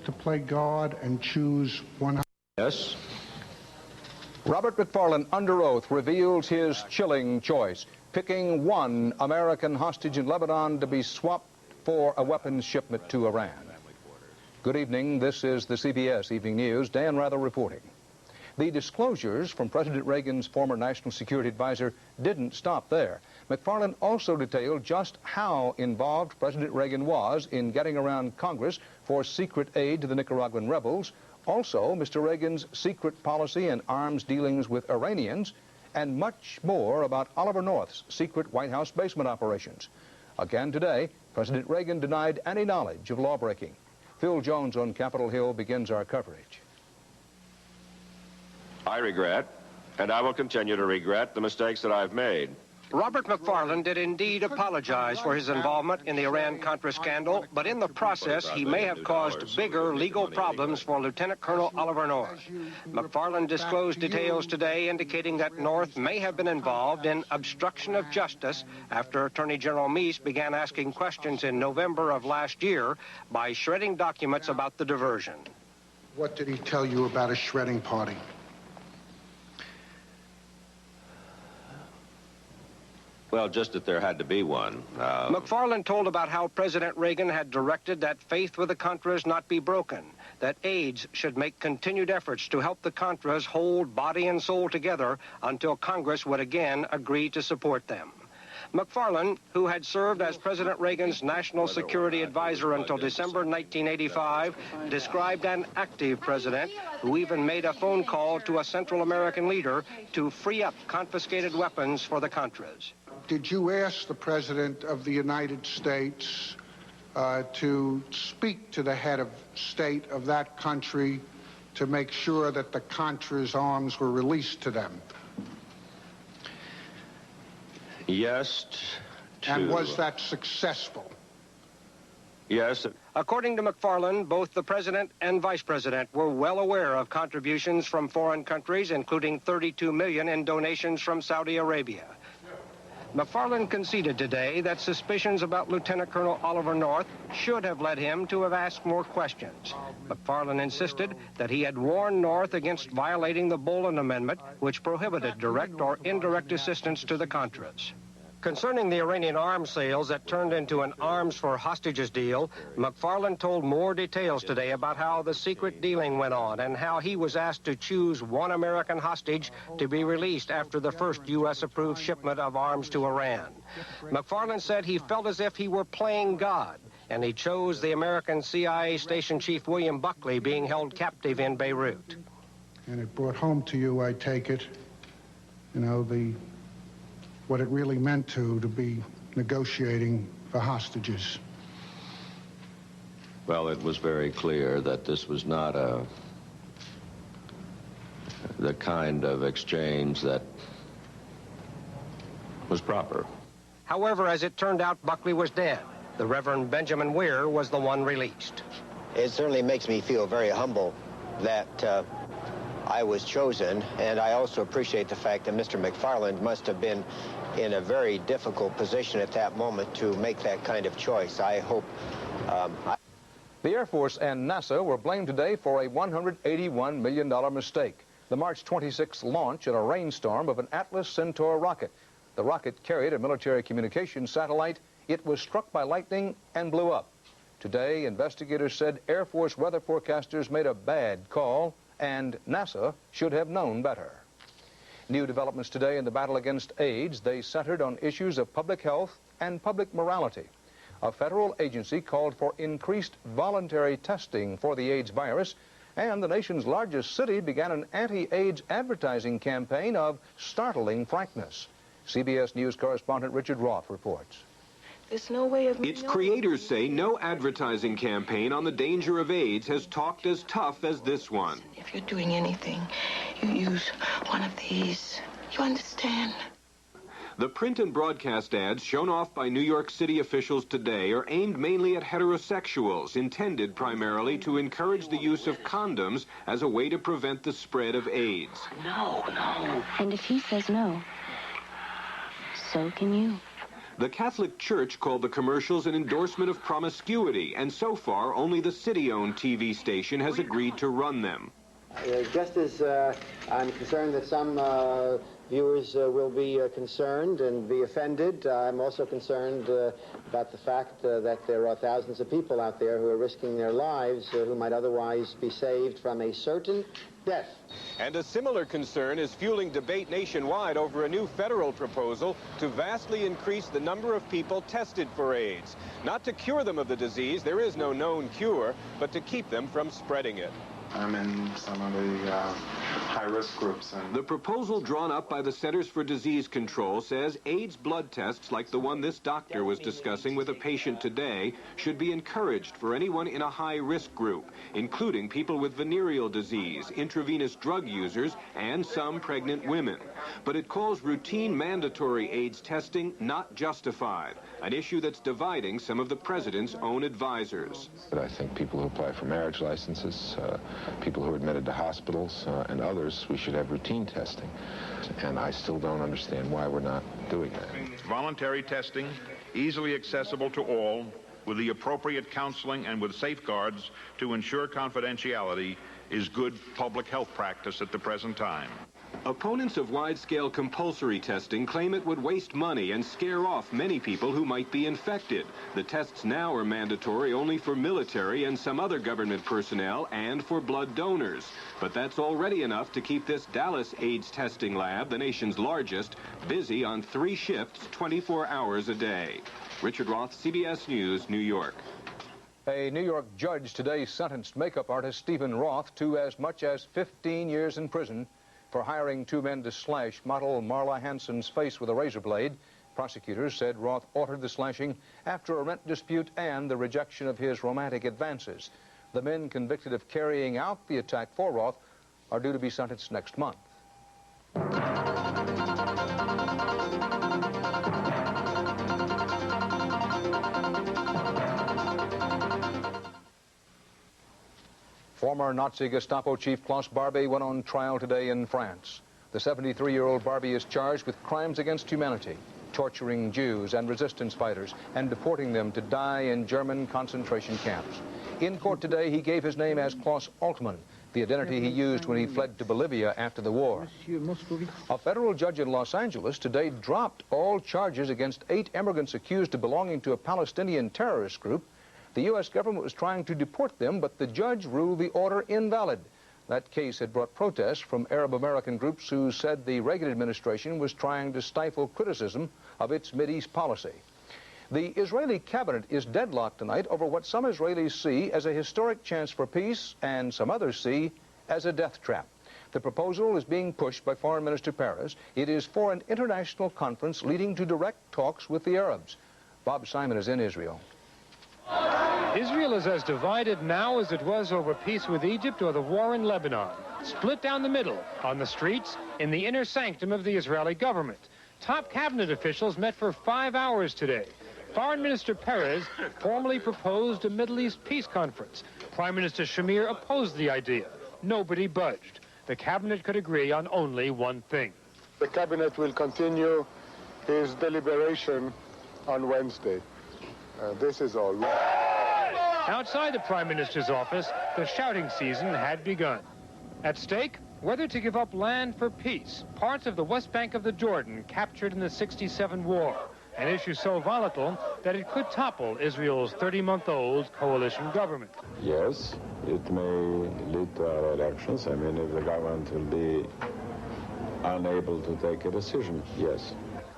to play God and choose one? Yes. Robert McFarland, under oath, reveals his chilling choice, picking one American hostage in Lebanon to be swapped for a weapons shipment to Iran. Good evening. This is the CBS Evening News. Dan Rather reporting. The disclosures from President Reagan's former national security advisor didn't stop there. McFarland also detailed just how involved President Reagan was in getting around Congress for secret aid to the Nicaraguan rebels, also Mr. Reagan's secret policy and arms dealings with Iranians, and much more about Oliver North's secret White House basement operations. Again today, President Reagan denied any knowledge of lawbreaking. Phil Jones on Capitol Hill begins our coverage. I regret, and I will continue to regret, the mistakes that I've made. Robert McFarland did indeed apologize for his involvement in the Iran-Contra scandal, but in the process, he may have caused bigger legal problems for Lieutenant Colonel Oliver North. McFarland disclosed details today indicating that North may have been involved in obstruction of justice after Attorney General Meese began asking questions in November of last year by shredding documents about the diversion. What did he tell you about a shredding party? Well, just that there had to be one. McFarland told about how President Reagan had directed that faith with the Contras not be broken, that aides should make continued efforts to help the Contras hold body and soul together until Congress would again agree to support them. McFarland, who had served as President Reagan's national security advisor until December 1985, described an active president who even made a phone call to a Central American leader to free up confiscated weapons for the Contras. Did you ask the President of the United States to speak to the head of state of that country to make sure that the Contras' arms were released to them? Yes. And was that successful? Yes. According to McFarland, both the president and vice president were well aware of contributions from foreign countries, including $32 million in donations from Saudi Arabia. McFarland conceded today that suspicions about Lieutenant Colonel Oliver North should have led him to have asked more questions. McFarland insisted that he had warned North against violating the Boland Amendment, which prohibited direct or indirect assistance to the Contras. Concerning the Iranian arms sales that turned into an arms for hostages deal, McFarland told more details today about how the secret dealing went on and how he was asked to choose one American hostage to be released after the first U.S.-approved shipment of arms to Iran. McFarland said he felt as if he were playing God, and he chose the American CIA station chief William Buckley being held captive in Beirut. And it brought home to you, I take it, what it really meant to be negotiating for hostages. Well, it was very clear that this was not the kind of exchange that was proper. However, as it turned out, Buckley was dead. The Reverend Benjamin Weir was the one released. It certainly makes me feel very humble that I was chosen, and I also appreciate the fact that Mr. McFarland must have been in a very difficult position at that moment to make that kind of choice. I hope... The Air Force and NASA were blamed today for a $181 million mistake. The March 26th launch in a rainstorm of an Atlas Centaur rocket. The rocket carried a military communications satellite. It was struck by lightning and blew up. Today, investigators said Air Force weather forecasters made a bad call, and NASA should have known better. New developments today in the battle against AIDS. They centered on issues of public health and public morality. A federal agency called for increased voluntary testing for the AIDS virus, and the nation's largest city began an anti-AIDS advertising campaign of startling frankness. CBS News correspondent Richard Roth reports. There's no way of its creators say no advertising campaign on the danger of AIDS has talked as tough as this one. If you're doing anything, you use one of these. You understand? The print and broadcast ads shown off by New York City officials today are aimed mainly at heterosexuals, intended primarily to encourage the use of condoms as a way to prevent the spread of AIDS. No. And if he says no, so can you. The Catholic Church called the commercials an endorsement of promiscuity, and so far only the city-owned TV station has agreed to run them. Just as I'm concerned that some viewers will be concerned and be offended, I'm also concerned about the fact that there are thousands of people out there who are risking their lives who might otherwise be saved from a certain death. And a similar concern is fueling debate nationwide over a new federal proposal to vastly increase the number of people tested for AIDS. Not to cure them of the disease, there is no known cure, but to keep them from spreading it. I'm in some of the high-risk groups. The proposal drawn up by the Centers for Disease Control says AIDS blood tests like the one this doctor was discussing with a patient today should be encouraged for anyone in a high-risk group, including people with venereal disease, intravenous drug users, and some pregnant women. But it calls routine mandatory AIDS testing not justified, an issue that's dividing some of the president's own advisors. I think people who apply for marriage licenses, people who are admitted to hospitals, and others, we should have routine testing. And I still don't understand why we're not doing that. Voluntary testing, easily accessible to all, with the appropriate counseling and with safeguards to ensure confidentiality, is good public health practice at the present time. Opponents of wide-scale compulsory testing claim it would waste money and scare off many people who might be infected. The tests now are mandatory only for military and some other government personnel and for blood donors. But that's already enough to keep this Dallas AIDS testing lab, the nation's largest, busy on 3 shifts, 24 hours a day. Richard Roth, CBS News, New York. A New York judge today sentenced makeup artist Stephen Roth to as much as 15 years in prison for hiring 2 men to slash model Marla Hanson's face with a razor blade. Prosecutors said Roth ordered the slashing after a rent dispute and the rejection of his romantic advances. The men convicted of carrying out the attack for Roth are due to be sentenced next month. Former Nazi Gestapo chief Klaus Barbie went on trial today in France. The 73-year-old Barbie is charged with crimes against humanity, torturing Jews and resistance fighters and deporting them to die in German concentration camps. In court today, he gave his name as Klaus Altmann, the identity he used when he fled to Bolivia after the war. A federal judge in Los Angeles today dropped all charges against 8 immigrants accused of belonging to a Palestinian terrorist group. The U.S. government was trying to deport them, but the judge ruled the order invalid. That case had brought protests from Arab American groups who said the Reagan administration was trying to stifle criticism of its Mideast policy. The Israeli cabinet is deadlocked tonight over what some Israelis see as a historic chance for peace and some others see as a death trap. The proposal is being pushed by Foreign Minister Peres. It is for an international conference leading to direct talks with the Arabs. Bob Simon is in Israel. Israel is as divided now as it was over peace with Egypt or the war in Lebanon. Split down the middle, on the streets, in the inner sanctum of the Israeli government. Top cabinet officials met for 5 hours today. Foreign Minister Peres formally proposed a Middle East peace conference. Prime Minister Shamir opposed the idea. Nobody budged. The cabinet could agree on only one thing. The cabinet will continue its deliberation on Wednesday. This is all. Outside the Prime Minister's office, the shouting season had begun. At stake, whether to give up land for peace, parts of the West Bank of the Jordan captured in the '67 war, an issue so volatile that it could topple Israel's 30-month-old coalition government. Yes, it may lead to our elections. I mean, if the government will be unable to take a decision, yes.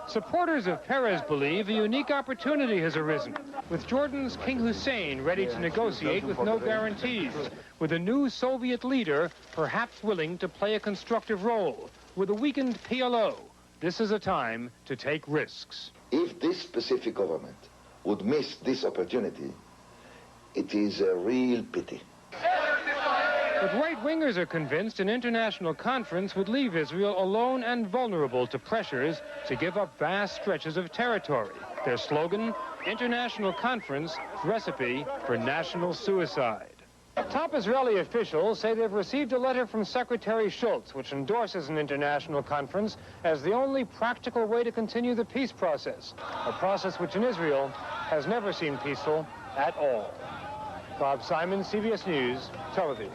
Supporters of Peres believe a unique opportunity has arisen, with Jordan's King Hussein ready to negotiate with no guarantees, with a new Soviet leader perhaps willing to play a constructive role, with a weakened PLO. This is a time to take risks. If this specific government would miss this opportunity, it is a real pity. But right-wingers are convinced an international conference would leave Israel alone and vulnerable to pressures to give up vast stretches of territory. Their slogan, International Conference, Recipe for National Suicide. Top Israeli officials say they've received a letter from Secretary Schultz, which endorses an international conference as the only practical way to continue the peace process, a process which in Israel has never seemed peaceful at all. Bob Simon, CBS News, Tel Aviv.